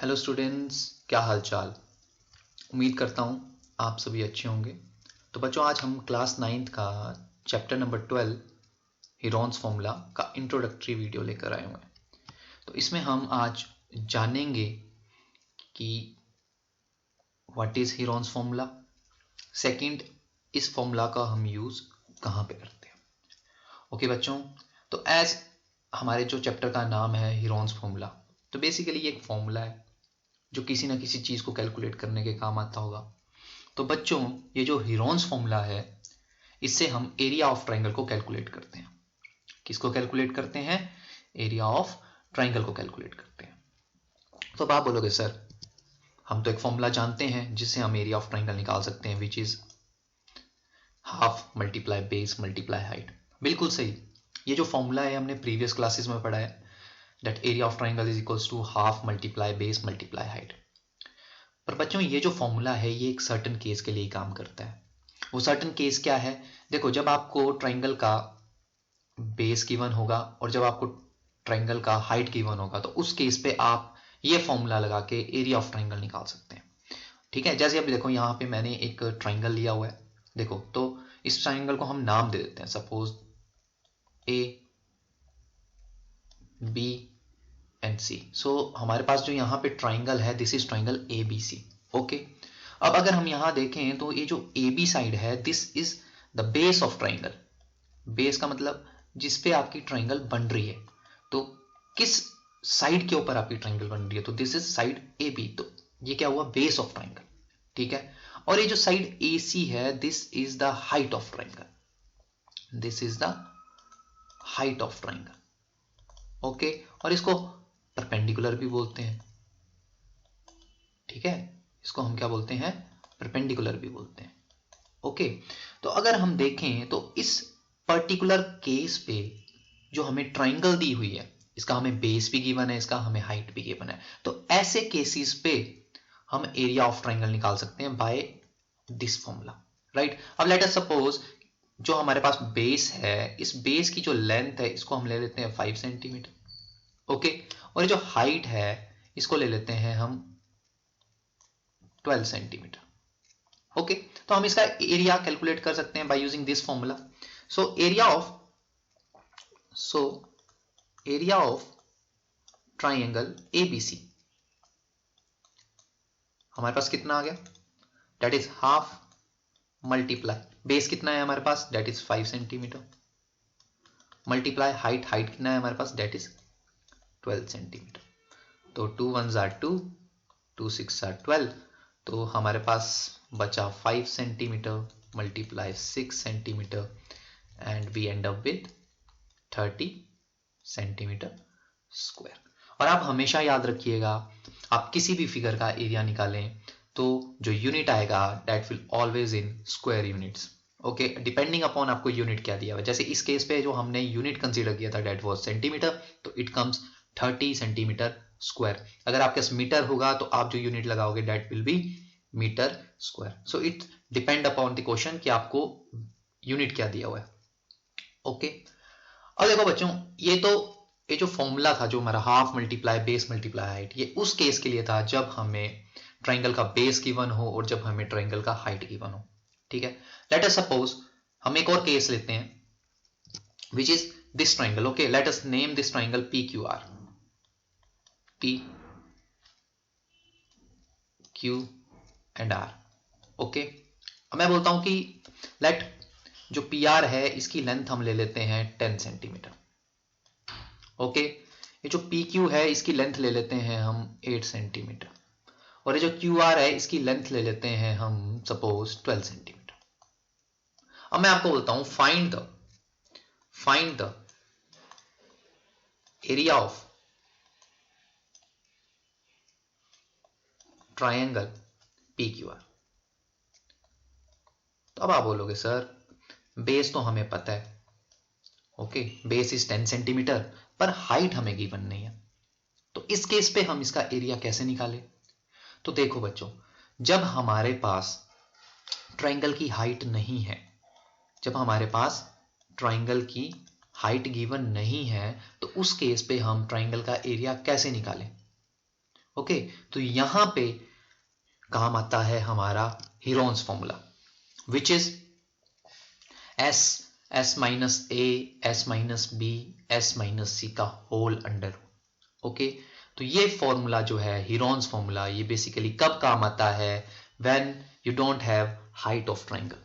Hello students, क्या हाल चाल। उम्मीद करता हूँ आप सभी अच्छे होंगे। तो बच्चों, आज हम क्लास 9th का चैप्टर नंबर 12 हीरोन्स फॉर्मूला का इंट्रोडक्टरी वीडियो लेकर आए हुए हैं। तो इसमें हम आज जानेंगे कि what is Heron's formula, second इस फॉर्मूला का हम यूज़ कहाँ पे करते हैं। ओके बच्चों, तो एज हमारे जो चैप्टर का नाम है हीरोन्स फॉर्मूला, तो बेसिकली ये एक फॉर्मूला है जो किसी ना किसी चीज़ को कैलकुलेट करने के काम आता होगा। तो बच्चों, ये जो हीरोन्स फॉर्मूला है, इससे हम एरिया ऑफ ट्राइंगल को कैलकुलेट करते हैं। किसको कैलकुलेट करते हैं? एरिया ऑफ ट्राइंगल को कैलकुलेट करते हैं। तो आप बोलोगे सर, हम तो एक फॉर्मूला जानते हैं जिससे हम एरिया ऑफ ट्राइंगल निकाल सकते हैं, which is half multiply base multiply height. बिल्कुल सही। ये जो फॉर्मूला है हमने प्रीवियस क्लासेस में पढ़ा है, that area of triangle is equals to half multiply base multiply height. पर बच्चों, ये जो फॉर्मूला है ये एक सर्टन केस के लिए काम करता है। वो सर्टन केस क्या है? देखो, जब आपको ट्राइंगल का बेस गिवन होगा और जब आपको ट्राइंगल का हाइट गिवन होगा, तो उस केस पे आप ये फॉर्मूला लगा के एरिया ऑफ ट्राइंगल निकाल सकते हैं। ठीक है, जैसे अभी देखो यहाँ पे मैंने एक ट्राइंगल लिया हुआ है। देखो, तो इस ट्राइंगल को हम नाम दे देते हैं, suppose A B and C. So हमारे पास जो यहाँ पे ट्राइंगल है, this is triangle A B C. Okay, अब अगर हम यहां देखें तो ये जो ए बी साइड है, this is the base of triangle. Base का मतलब जिस पे आपकी ट्राइंगल बन रही है। तो किस साइड के ऊपर आपकी ट्राइंगल बन रही है? तो this is side A B. तो ये क्या हुआ? Base of triangle. ठीक है, और ये जो साइड ए सी है, this is the height of triangle. This is the height of triangle. Okay, और इसको परपेंडिकुलर भी बोलते हैं। ठीक है, इसको हम क्या बोलते हैं? परपेंडिकुलर भी बोलते हैं। ओके, तो अगर हम देखें तो इस पर्टिकुलर केस पे जो हमें ट्राइंगल दी हुई है, इसका हमें बेस भी गिवन है, इसका हमें हाइट भी गिवन है। तो ऐसे केसेस पे हम एरिया ऑफ ट्राइंगल निकाल सकते हैं बाय दिस फॉर्मूला, राइट। अब लेट अस सपोज जो हमारे पास बेस है, इस बेस की जो लेंथ है इसको हम ले लेते हैं 5 सेंटीमीटर। ओके, और ये जो हाइट है इसको ले लेते हैं हम 12 सेंटीमीटर। ओके, तो हम इसका एरिया कैलकुलेट कर सकते हैं by using this formula. So area of triangle ABC हमारे पास कितना आ गया? That is half multiply base कितना है हमारे पास? That is 5 centimetre multiply height कितना है हमारे पास? That is 12 centimetre. तो 2 1s are 2, 2 6 are 12। तो हमारे पास बचा 5 centimetre multiply 6 centimetre and we end up with 30 centimetre square. और आप हमेशा याद रखिएगा, आप किसी भी फिगर का एरिया निकालें तो जो यूनिट आएगा that will always in square units. Okay, depending upon आपको यूनिट क्या दिया हुआ है। जैसे इस केस पे जो हमने यूनिट कंसीडर किया था दैट वाज सेंटीमीटर, तो इट कम्स 30 सेंटीमीटर स्क्वायर। अगर आपके पास मीटर होगा तो आप जो यूनिट लगाओगे that will be metre square. So it depend upon the question कि आपको यूनिट क्या दिया हुआ है। ओके, अब देखो बच्चों, ये जो फॉर्मूला था, जो हमारा half multiply base multiply height, ये उस केस के लिए था जब हमें ट्राइंगल का बेस गिवन हो और जब हमें ट्राइंगल का हाइट गिवन हो। ठीक है, लेट अस सपोज हम एक और केस लेते हैं which is this triangle. Okay, let us name this triangle P Q R. P Q and R. Okay, अब मैं बोलता हूं कि लेट जो पी आर है इसकी लेंथ हम ले लेते हैं 10 सेंटीमीटर। ओके, ये जो पी क्यू है इसकी लेंथ ले लेते हैं हम 8 सेंटीमीटर, और ये जो क्यू आर है इसकी लेंथ ले लेते हैं हम सपोज 12 सेंटीमीटर। अब मैं आपको बोलता हूं find the area of triangle P Q are. तो अब आप बोलोगे सर, बेस तो हमें पता है, ओके, बेस इज 10 सेंटीमीटर, पर हाइट हमें गिवन नहीं है। तो इस केस पे हम इसका एरिया कैसे निकालें? तो देखो बच्चों, जब हमारे पास ट्राइंगल की हाइट नहीं है, जब हमारे पास ट्राइंगल की हाइट गिवन नहीं है, तो उस केस पे हम ट्राइंगल का एरिया कैसे निकालें? ओके, तो यहां पे काम आता है हमारा Heron's formula, which is s minus a s minus b s minus c का होल अंडर। ओके, तो ये फॉर्मूला जो है हीरोन्स फॉर्मूला, ये बेसिकली कब काम आता है? When you don't have height of triangle.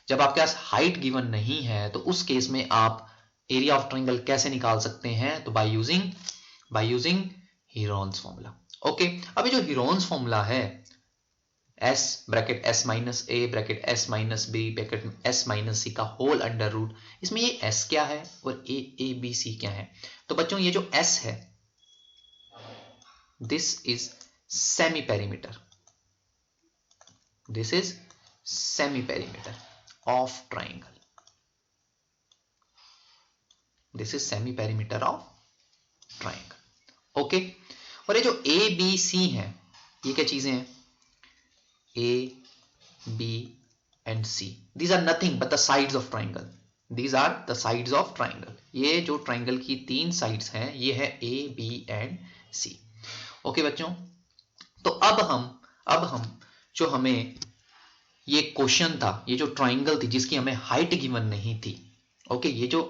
जब आपके पास हाइट गिवन नहीं है तो उस केस में आप एरिया ऑफ ट्राइंगल कैसे निकाल सकते हैं? तो by using Heron's formula. Okay, अभी जो हीरोन्स फॉर्मूला है s bracket s minus a bracket s minus b bracket s minus c का होल अंडर रूट, इसमें ये s क्या है और a b c क्या है? तो बच्चों ये जो s है, this is semi perimeter, this is semi perimeter of triangle, this is semi perimeter of triangle। Okay, और ये जो a b c है, ये क्या चीजें हैं? a b and c, these are nothing but the sides of triangle, these are the sides of triangle। ये जो ट्राइंगल की तीन साइड्स हैं, ये है a b and c। Okay बच्चों, तो अब हम जो हमें ये क्वेश्चन था, ये जो ट्राइंगल थी जिसकी हमें हाइट गिवन नहीं थी, ओके, ये जो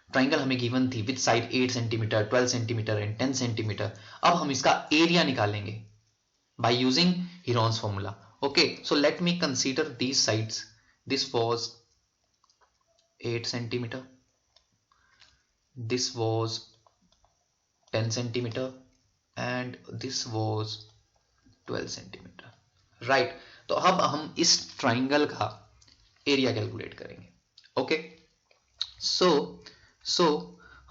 ट्राइंगल हमें गिवन थी with side 8 centimetre 12 centimetre and 10 centimetre, अब हम इसका एरिया निकालेंगे by using Heron's formula. Okay, so let me consider these sides, this was 8 centimetre, this was 10 centimeter and this was 12 centimetre, right. तो अब हम इस ट्राइंगल का एरिया कैलकुलेट करेंगे। ओके, सो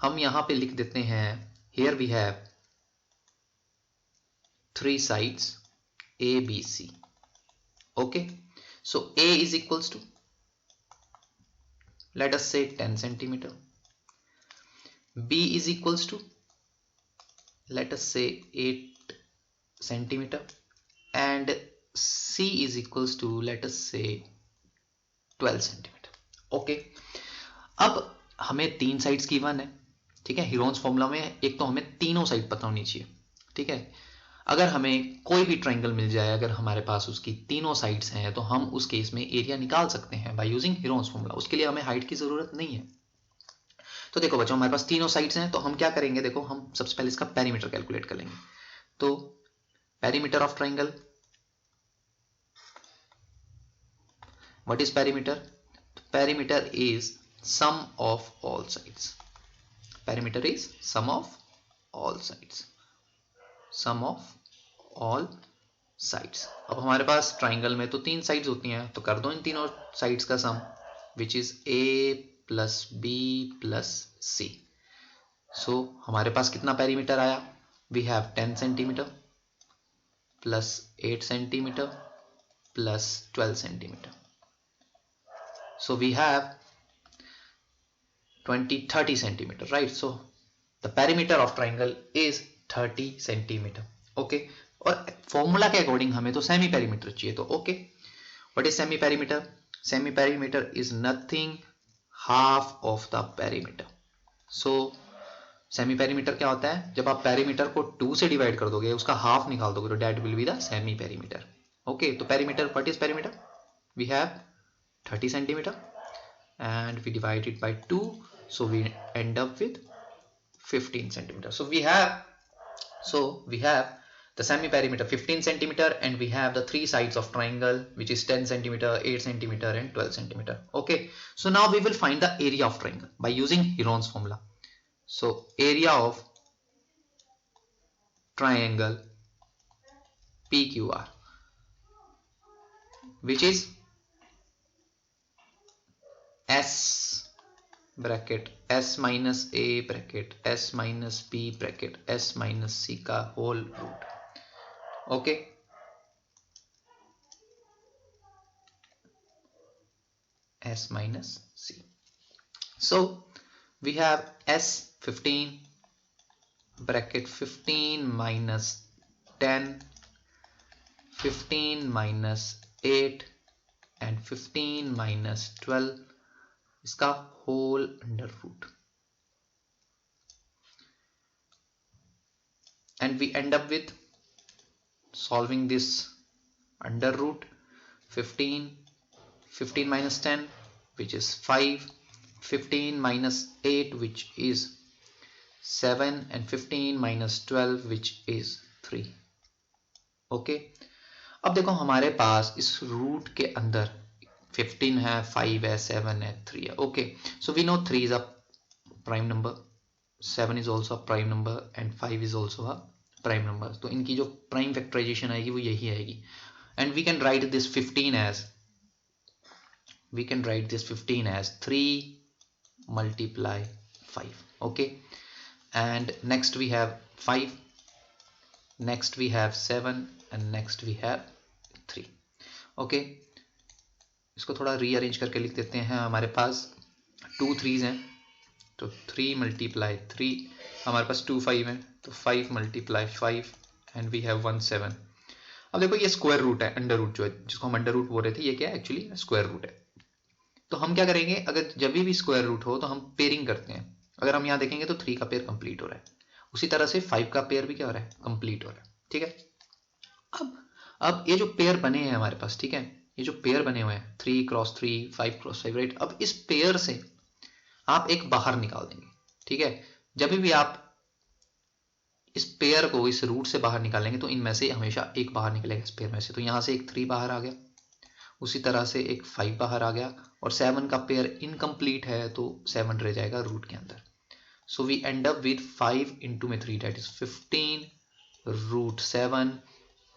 हम यहां पे लिख देते हैं, here we have 3 sides a b c। Okay, so a is equals to, let us say 10 centimeter, b is equals to, let us say 8 centimeter, and c is equals to, let us say 12 centimetre. Okay, अब हमें तीन sides given है, ठीक है। Heron's formula में एक तो हमें तीनों साइड पता होनी चाहिए, ठीक है। अगर हमें कोई भी ट्राइंगल मिल जाए, अगर हमारे पास उसकी तीनों साइड्स हैं, तो हम उस केस में एरिया निकाल सकते हैं बाय यूजिंग हीरोन्स फॉर्मूला। उसके लिए हमें हाइट की जरूरत नहीं है। तो देखो बच्चों, हमारे पास तीनों साइड्स हैं, तो हम क्या करेंगे, देखो हम सबसे पहले इसका पेरीमीटर कैलकुलेट कर लेंगे। तो perimeter of triangle, what is perimeter? Perimeter is sum of all sides, perimeter is sum of all sides, sum of all sides. अब हमारे पास ट्राइंगल में तो तीन साइड्स होती हैं, तो कर दो इन तीनों साइड्स का sum, which is a plus b plus c. So हमारे पास कितना पेरीमीटर आया? We have 10 centimetre plus 8 centimetre plus 12 centimetre, so we have 30 centimeter, right? So the perimeter of triangle is 30 centimeter। Okay, और formula के according हमें तो semi perimeter चाहिए, तो okay, what is semi perimeter? Semi perimeter is nothing half of the perimeter. So semi perimeter क्या होता है? जब आप पेरीमीटर को 2 से डिवाइड कर दोगे, उसका हाफ निकाल दोगे, तो that will be the semi perimeter. Okay, तो perimeter, what is perimeter? We have 30 centimeter and we divide it by 2, so we end up with 15 centimeter। so we have the semi perimeter 15 centimeter, and we have the three sides of triangle, which is 10 centimeter 8 centimeter and 12 centimeter। okay, so now we will find the area of triangle by using Heron's formula। so area of triangle PQR, which is S bracket s minus a bracket s minus b bracket s minus c का whole root. Okay, s minus c। So we have s 15 bracket 15 minus 10 15 minus 8 and 15 minus 12, इसका whole under root, and we end up with solving this under root 15 minus 10 which is 5, 15 minus 8 which is 7 and 15 minus 12 which is 3. Okay अब देखो हमारे पास इस root के अंदर 15 है, 5 है, 7 है, 3 है. Okay so we know 3 is a prime number, 7 is also a prime number and 5 is also a prime number. तो इनकी जो प्राइम फैक्टराइजेशन आएगी वो यही आएगी. And we can write this 15 as 3 multiply 5. Okay, and next we have 5, next we have 7 and next we have 3. Okay, इसको थोड़ा rearrange करके लिख देते हैं. हमारे पास 2 3s हैं तो 3 multiply 3, हमारे पास 2 5 हैं तो 5 multiply 5 and we have 1 7. अब देखो ये स्क्वायर रूट है, अंडर रूट जो है जिसको हम अंडर रूट बोल रहे थे, ये क्या है एक्चुअली स्क्वायर रूट है. तो हम क्या करेंगे, अगर जब भी स्क्वायर रूट हो तो हम पेयरिंग करते हैं. अगर हम यहाँ देखेंगे तो 3 का पेयर कंप्लीट हो रहा है, उसी तरह से 5 का पेयर भी क्या हो रहा है, कंप्लीट हो रहा है. ठीक है, अब ये जो पेयर बने हैं हमारे पास, ठीक है, ये जो पेयर बने हुए हैं 3 क्रॉस 3, 5 क्रॉस 5, राइट. अब इस पेयर से आप एक बाहर निकाल देंगे. ठीक है, जब भी आप इस पेयर को इस रूट से बाहर निकालेंगे तो इनमें से हमेशा एक बाहर निकलेगा इस पेयर में से. तो यहां से एक 3 बाहर आ गया, उसी तरह से एक 5 बाहर आ गया और 7 का पेयर इनकम्प्लीट है तो 7 रह जाएगा रूट के अंदर. So we end up with 5 into में 3 that is 15 root 7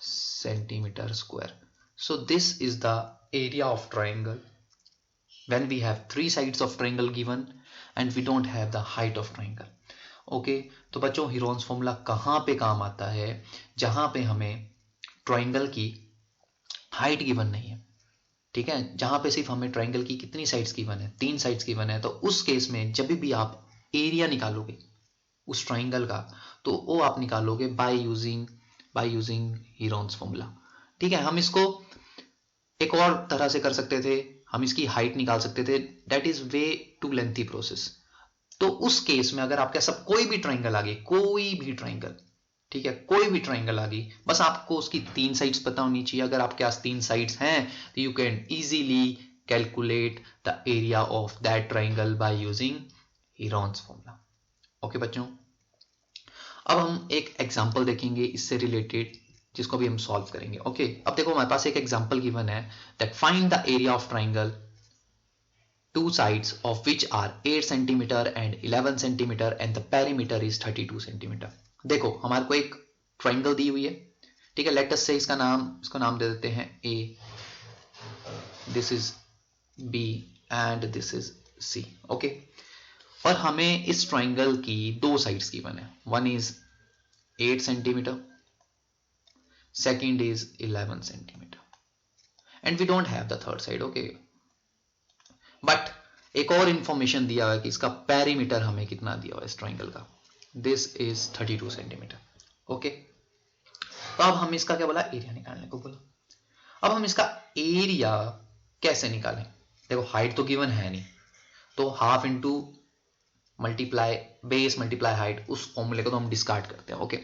centimetre square. So this is the area of triangle when we have 3 sides of triangle given and we don't have the height of triangle. Okay तो बच्चों Heron's formula कहाँ पे काम आता है, जहां पे हमें ट्राइंगल की हाइट गिवन नहीं है. ठीक है, जहां पे सिर्फ हमें ट्राइंगल की कितनी साइड्स गिवन है, 3 साइड्स गिवन है. तो उस केस में जब भी आप एरिया निकालोगे उस ट्राइंगल का तो वो आप निकालोगे बाय यूजिंग हीरोन्स फॉर्मूला. ठीक है, हम इसको एक और तरह से कर सकते थे, हम इसकी हाइट निकाल सकते थे, that is way too lengthy process. तो उस केस में अगर आपके सब कोई भी ट्राइंगल आ गई, कोई भी ट्राइंगल, ठीक है, कोई भी ट्राइंगल आ गई, बस आपको उसकी 3 साइड्स पता होनी चाहिए. अगर आपके पास 3 साइड्स हैं तो you can easily calculate the area of that triangle by using Heron's formula. Okay बच्चों, अब हम एक एग्जांपल देखेंगे इससे रिलेटेड जिसको भी हम सॉल्व करेंगे. ओके अब देखो हमारे पास एक एग्जांपल गिवन है that find the area of triangle two sides of which are 8 cm and 11 cm and the perimeter is 32 cm. देखो हमारे को एक ट्राइंगल दी हुई है, ठीक है, लेट अस से इसको नाम दे देते हैं A, this is B and this is C. Okay और हमें इस ट्राइंगल की 2 साइड्स गिवन है, one is 8 cm, second is 11 cm and we don't have the third side. Okay but एक और इंफॉर्मेशन दिया हुआ है कि इसका पेरीमीटर हमें कितना दिया हुआ है इस ट्राइंगल का, दिस इज 32 सेंटीमीटर. ओके तो अब हम इसका क्या बोला, एरिया निकालने को बोला. अब हम इसका एरिया कैसे निकालें, देखो हाइट तो गिवन है नहीं तो half into multiply base multiply height, उस फॉर्मूले को तो हम डिस्कार्ड करते हैं. ओके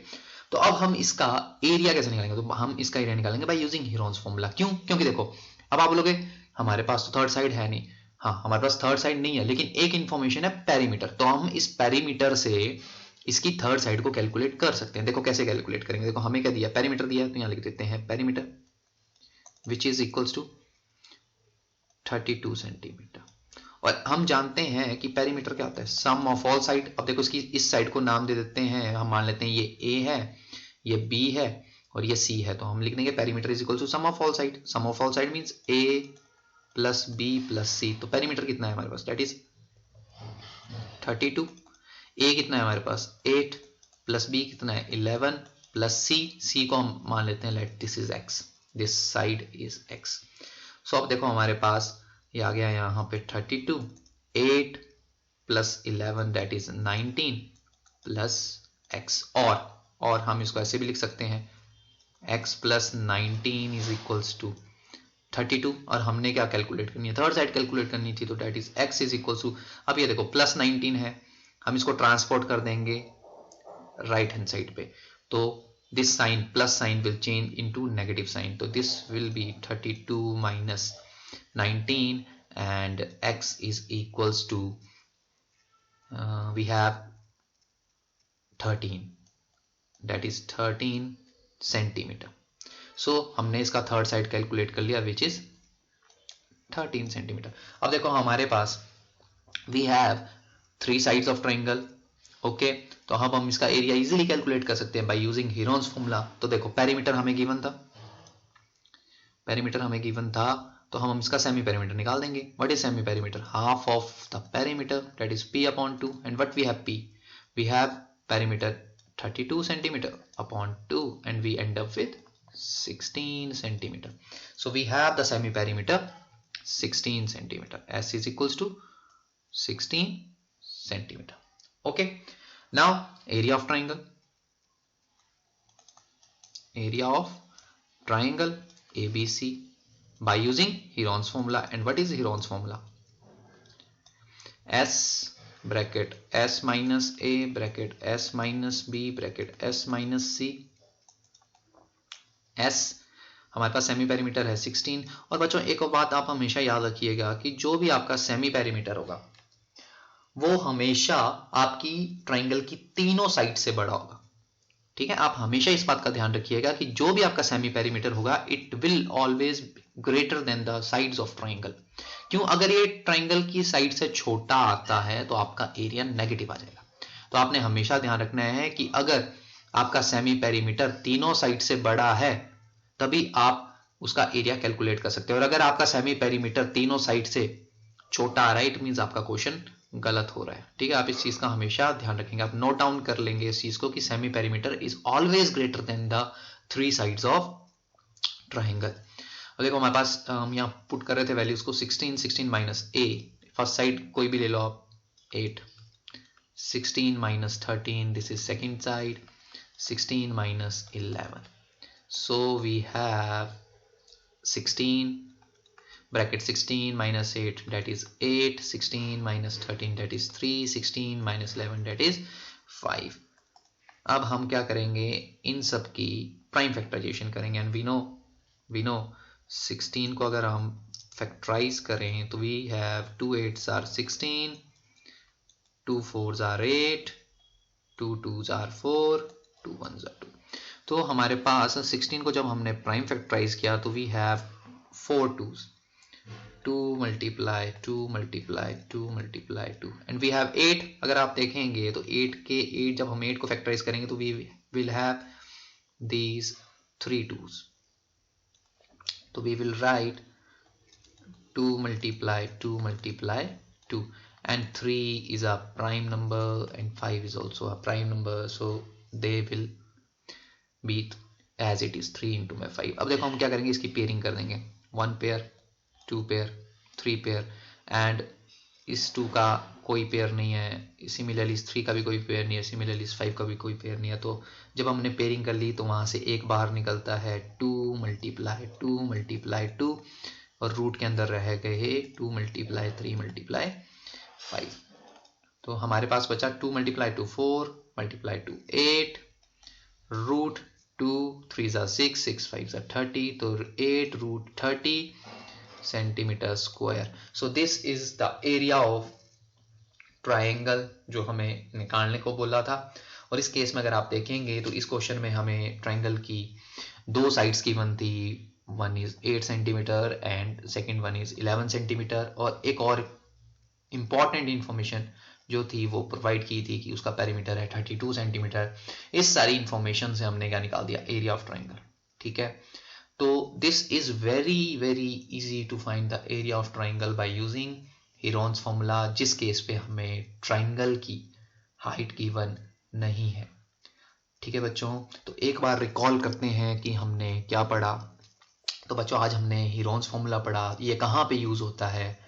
तो अब हम इसका एरिया कैसे निकालेंगे, तो हम इसका एरिया निकालेंगे बाय यूजिंग हीरोन्स फॉर्मूला. क्यों, क्योंकि देखो अब आप बोलोगे हमारे पास तो थर्ड साइड है नहीं. हाँ हमारे पास थर्ड साइड नहीं है लेकिन एक इंफॉर्मेशन है पेरीमीटर, तो हम इस पेरीमीटर से इसकी थर्ड साइड को कैलकुलेट कर सकते हैं. देखो कैसे कैलकुलेट करेंगे, देखो हमें क्या दिया, पेरीमीटर दिया है तो यहाँ लिख देते हैं perimeter which is equals to 32 centimetre. और हम जानते हैं कि पेरीमीटर क्या होता है, सम ऑफ ऑल साइड. अब देखो इसकी इस साइड को नाम दे देते हैं, हम मान लेते हैं ये A है, ये B है और ये C है, तो हम लिख देंगे perimeter is equal to sum of all side. Sum of all side means A plus B plus C. तो पेरीमीटर कितना है हमारे पास, दैट इज 32. A कितना है हमारे पास 8 प्लस B कितना है 11 प्लस C को हम मान लेते हैं let this is X, this side is X. सो अब देखो हमारे पास ये आ गया यहाँ पे 32, 8 plus 11 that is 19 plus X. और हम इसको ऐसे भी लिख सकते हैं X plus 19 is equals to 32. और हमने क्या कैलकुलेट करनी है, थर्ड साइड कैलकुलेट करनी थी, तो that is X is equal to, अब ये देखो प्लस 19 है, हम इसको ट्रांसपोर्ट कर देंगे राइट हैंड साइड पे, तो this sign plus sign will change into negative sign. So this will be 32 minus 19 and x is equals to we have 13, that is 13 centimetre. सो हमने इसका थर्ड साइड कैलकुलेट कर लिया which is 13 centimetre. अब देखो हमारे पास we have 3 sides of triangle. Okay, तो अब हम इसका एरिया इजीली कैलकुलेट कर सकते हैं बाय यूजिंग हीरोन्स फॉर्मूला. तो देखो पेरीमीटर हमें गिवन था, तो हम इसका सेमी पेरीमीटर निकाल देंगे. What is semi perimeter? Half of the perimeter, that is p upon 2. And what we have p? We have perimeter 32 centimeter upon 2 and we end up with 16 centimeter. So we have the semi perimeter 16 centimeter. S is equals to 16 centimeter. Okay, now area of triangle. Area of triangle ABC by using Heron's formula. And what is Heron's formula? S bracket s minus a bracket s minus b bracket s minus c. s हमारे पास semi perimeter है 16. और बच्चों एक और बात आप हमेशा याद रखिएगा कि जो भी आपका सेमी पेरीमीटर होगा वो हमेशा आपकी ट्राइंगल की तीनों साइड से बड़ा होगा. ठीक है, आप हमेशा इस बात का ध्यान रखिएगा कि जो भी आपका सेमी पेरीमीटर होगा it will always greater than the sides of triangle. क्यों? अगर ये ट्राइंगल की साइड से छोटा आता है तो आपका एरिया नेगेटिव आ जाएगा. तो आपने हमेशा ध्यान रखना है कि अगर आपका सेमी पेरीमीटर तीनों साइड से बड़ा है तभी आप उसका एरिया कैलकुलेट कर सकते हैं. और अगर आपका सेमी पेरीमीटर तीनों साइड से छोटा आ रहा है इट मीन्स आपका क्वेश्चन गलत हो रहा है. ठीक है, आप इस चीज का हमेशा ध्यान रखेंगे. आप नोट डाउन कर लेंगे इस चीज को कि semi perimeter is always greater than the 3 sides of triangle. और देखो हमारे पास हम यहाँ पुट कर रहे थे वैल्यूज को 16 माइनस a, फर्स्ट साइड कोई भी ले लो आप 8, 16 minus 13, this is second side 16 minus 11. So we have 16 bracket 16 minus 8 that is 8, 16 minus 13 that is 3, 16 minus 11 that is 5. अब हम क्या करेंगे, इन सब की प्राइम फैक्टराइजेशन करेंगे. एंड वी नो 16 को अगर हम फैक्टराइज करें तो we have 2 8s are 16, 2 4s are 8, 2 2s are 4, 2 1s are 2. तो हमारे पास 16 को जब हमने प्राइम फैक्टराइज किया तो we have 4 2s, 2 multiply 2 multiply 2 multiply 2 and we have 8. अगर आप देखेंगे तो 8 जब हम 8 को फैक्टराइज करेंगे तो we will have these 3 2s. तो we will write 2 multiply 2 multiply 2 and 3 is a prime number and 5 is also a prime number, so they will be as it is 3 into my 5. अब देखो हम क्या करेंगे, इसकी pairing कर देंगे. 1 pair 2 pair 3 pair and इस 2 का कोई पेयर नहीं है, सिमिलरली इस 3 का भी कोई पेयर नहीं है, सिमिलरली इस 5 का भी कोई पेयर नहीं है. तो जब हमने पेयरिंग कर ली तो वहां से एक बाहर निकलता है 2 multiply 2 multiply 2 और रूट के अंदर रह गए 2 multiply 3 multiply 5. तो हमारे पास बचा 2 multiply 2 4 multiply 2 8 root 2 3s are 6 6 5s are 30, तो 8 root 30 centimetre square. So this is the area of triangle जो हमें निकालने को बोला था. और इस केस में अगर आप देखेंगे तो इस क्वेश्चन में हमें ट्राइंगल की 2 साइड्स की वन थी, one is 8 centimetre and second one is 11 centimetre. और एक और इम्पॉर्टेंट इंफॉर्मेशन जो थी वो प्रोवाइड की थी कि उसका पेरीमीटर है 32 सेंटीमीटर. इस सारी इंफॉर्मेशन से हमने क्या निकाल दिया, एरिया ऑफ ट्राइंगल. ठीक है, तो this is very very easy to find the area of triangle by using Heron's formula, जिस केस पे हमें ट्राइंगल की हाइट गिवन नहीं है. ठीक है बच्चों, तो एक बार रिकॉल करते हैं कि हमने क्या पढ़ा. तो बच्चों आज हमने हीरोन्स फॉर्मूला पढ़ा. ये कहाँ पे यूज होता है,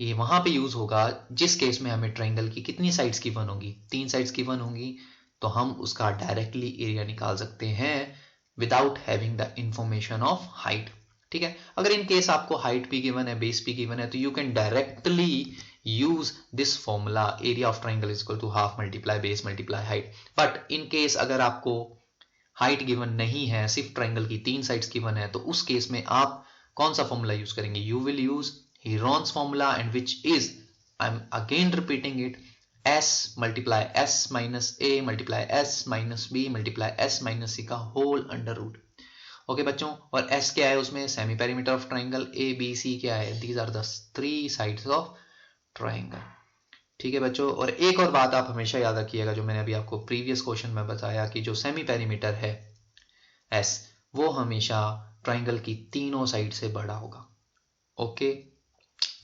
ये वहां पे यूज होगा जिस केस में हमें ट्राइंगल की कितनी साइड्स गिवन होंगी, 3 साइड्स गिवन होंगी, तो हम उसका डायरेक्टली एरिया निकाल सकते हैं without having the information of height. ठीक है, अगर इन केस आपको हाइट भी गिवन है, बेस भी गिवन है, तो you can directly use this formula, area of triangle is equal to half multiply base multiply height. But in case अगर आपको हाइट गिवन नहीं है, सिर्फ ट्राइंगल की 3 साइड्स गिवन है, तो उस केस में आप कौन सा फॉर्मूला यूज करेंगे? You will use Heron's formula, and which is, I'm again repeating it, s multiply s minus a multiply s minus b multiply s minus c का होल अंडर रूट। ओके बच्चों, और s क्या है उसमें? Semi perimeter of triangle. a b c क्या है? These are the 3 sides of triangle. ठीक है बच्चों, और एक और बात आप हमेशा याद रखिएगा, जो मैंने अभी आपको प्रीवियस क्वेश्चन में बताया कि जो सेमी पेरीमीटर है s, वो हमेशा ट्राइंगल की तीनों साइड से बड़ा होगा। ओके,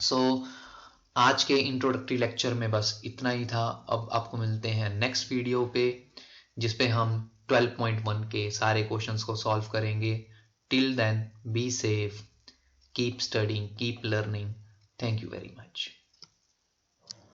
सो आज के इंट्रोडक्टरी लेक्चर में बस इतना ही था। अब आपको मिलते हैं नेक्स्ट वीडियो पे, जिसपे हम 12.1 के सारे क्वेश्चंस को सॉल्व करेंगे। Till then, be safe, keep studying, keep learning. Thank you very much.